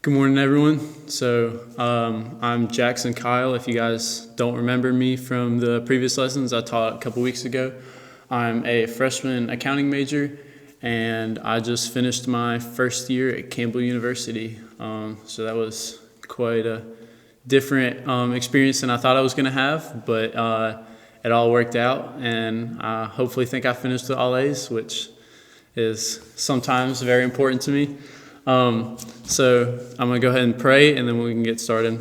Good morning, everyone. I'm Jackson Kyle. If you guys don't remember me from the previous lessons I taught a couple weeks ago, I'm a freshman accounting major, and I just finished my first year at Campbell University. So that was quite a different experience than I thought I was going to have, but it all worked out, and I hopefully think I finished with all A's, which is sometimes very important to me. So I'm going to go ahead and pray, and then we can get started.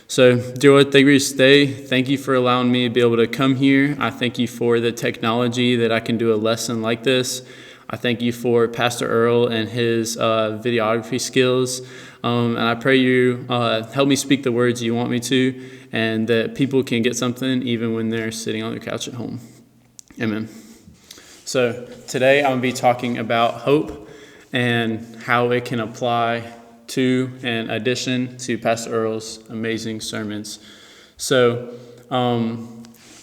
So, dear Lord, thank you for this day. Thank you for allowing me to be able to come here. I thank you for the technology that I can do a lesson like this. I thank you for Pastor Earl and his videography skills. And I pray you help me speak the words you want me to, and that people can get something even when they're sitting on their couch at home. Amen. So today I'm going to be talking about hope and how it can apply to and addition to Pastor Earl's amazing sermons. So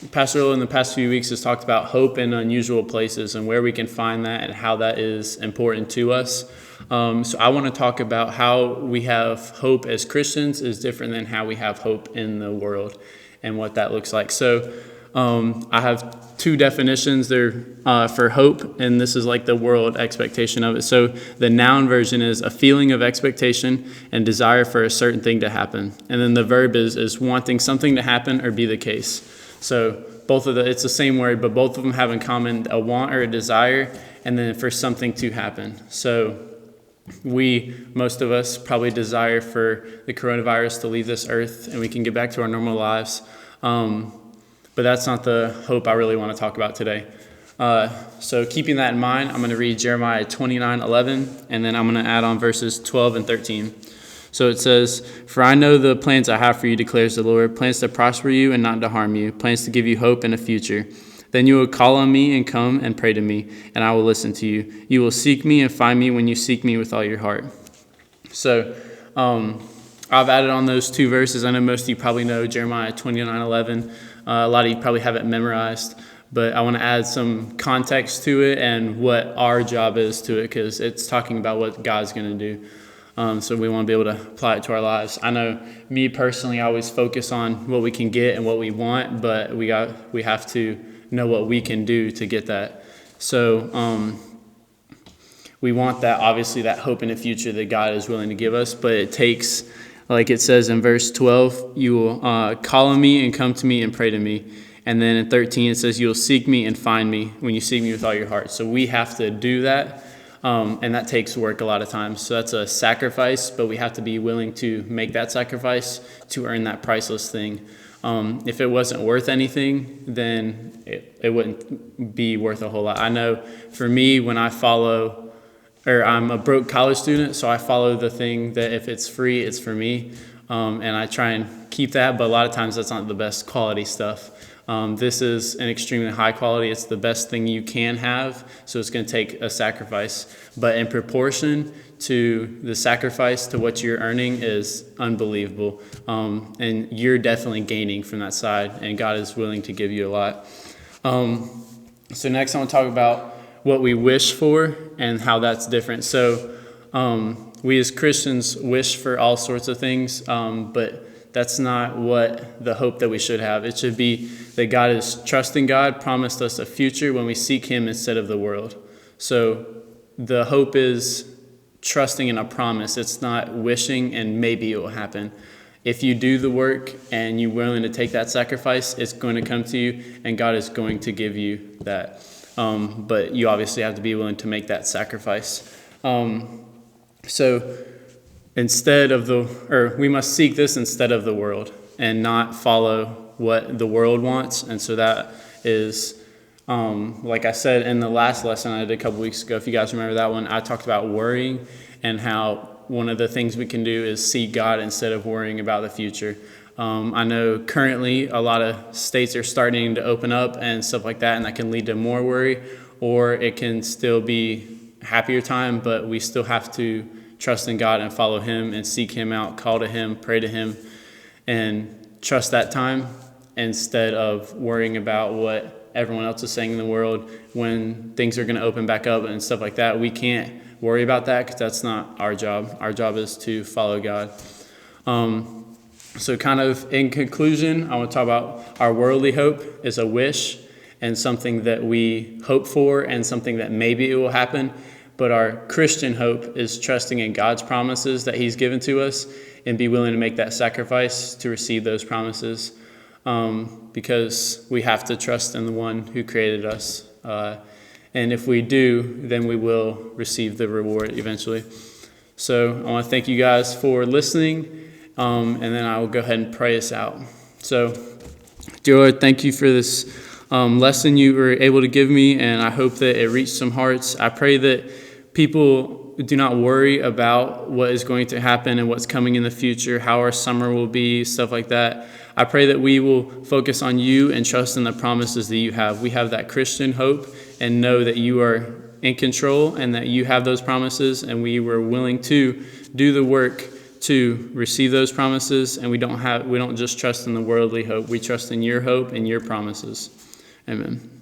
Pastor Earl in the past few weeks has talked about hope in unusual places and where we can find that and how that is important to us. So I want to talk about how we have hope as Christians is different than how we have hope in the world and what that looks like. So I have two definitions there for hope, and this is like the world expectation of it. So the noun version is a feeling of expectation and desire for a certain thing to happen. And then the verb is wanting something to happen or be the case. So it's the same word, but both of them have in common a want or a desire, and then for something to happen. So most of us probably desire for the coronavirus to leave this earth and we can get back to our normal lives. But that's not the hope I really want to talk about today. So keeping that in mind, I'm going to read Jeremiah 29:11, and then I'm going to add on verses 12 and 13. So it says, "For I know the plans I have for you, declares the Lord, plans to prosper you and not to harm you, plans to give you hope and a future. Then you will call on me and come and pray to me, and I will listen to you. You will seek me and find me when you seek me with all your heart." So I've added on those two verses. I know most of you probably know Jeremiah 29:11. A lot of you probably have it memorized, but I want to add some context to it and what our job is to it, because it's talking about what God's going to do. So we want to be able to apply it to our lives. I know me personally, I always focus on what we can get and what we want, but we have to know what we can do to get that. So we want that, obviously, that hope in the future that God is willing to give us, but it takes, like it says in verse 12, you will call on me and come to me and pray to me. And then in 13, it says, you will seek me and find me when you seek me with all your heart. So we have to do that, and that takes work a lot of times. So that's a sacrifice, but we have to be willing to make that sacrifice to earn that priceless thing. If it wasn't worth anything, then it wouldn't be worth a whole lot. I know for me, when I'm a broke college student, so I follow the thing that if it's free, it's for me, and I try and keep that, but a lot of times that's not the best quality stuff. This is an extremely high quality. It's the best thing you can have, so it's going to take a sacrifice. But in proportion to the sacrifice to what you're earning is unbelievable, and you're definitely gaining from that side, and God is willing to give you a lot. So next I want to talk about what we wish for and how that's different. So we as Christians wish for all sorts of things, but that's not what the hope that we should have. It should be that God is trusting God, promised us a future when we seek him instead of the world. So the hope is trusting in a promise. It's not wishing and maybe it will happen. If you do the work and you're willing to take that sacrifice, it's going to come to you and God is going to give you that. But you obviously have to be willing to make that sacrifice. So we must seek this instead of the world and not follow what the world wants. And so that is, like I said in the last lesson I did a couple weeks ago, if you guys remember that one, I talked about worrying and how one of the things we can do is seek God instead of worrying about the future. I know currently a lot of states are starting to open up and stuff like that, and that can lead to more worry, or it can still be happier time, but we still have to trust in God and follow him and seek him out, call to him, pray to him, and trust that time instead of worrying about what everyone else is saying in the world when things are going to open back up and stuff like that. We can't worry about that because that's not our job. Our job is to follow God. So kind of in conclusion, I want to talk about our worldly hope is a wish and something that we hope for and something that maybe it will happen. But our Christian hope is trusting in God's promises that he's given to us and be willing to make that sacrifice to receive those promises, because we have to trust in the one who created us. And if we do, then we will receive the reward eventually. So I want to thank you guys for listening, and then I will go ahead and pray us out. So, dear Lord, thank you for this lesson you were able to give me, and I hope that it reached some hearts. I pray that people do not worry about what is going to happen and what's coming in the future, how our summer will be, stuff like that. I pray that we will focus on you and trust in the promises that you have. We have that Christian hope and know that you are in control and that you have those promises, and we were willing to do the work to receive those promises. And we don't just trust in the worldly hope. We trust in your hope and your promises. Amen.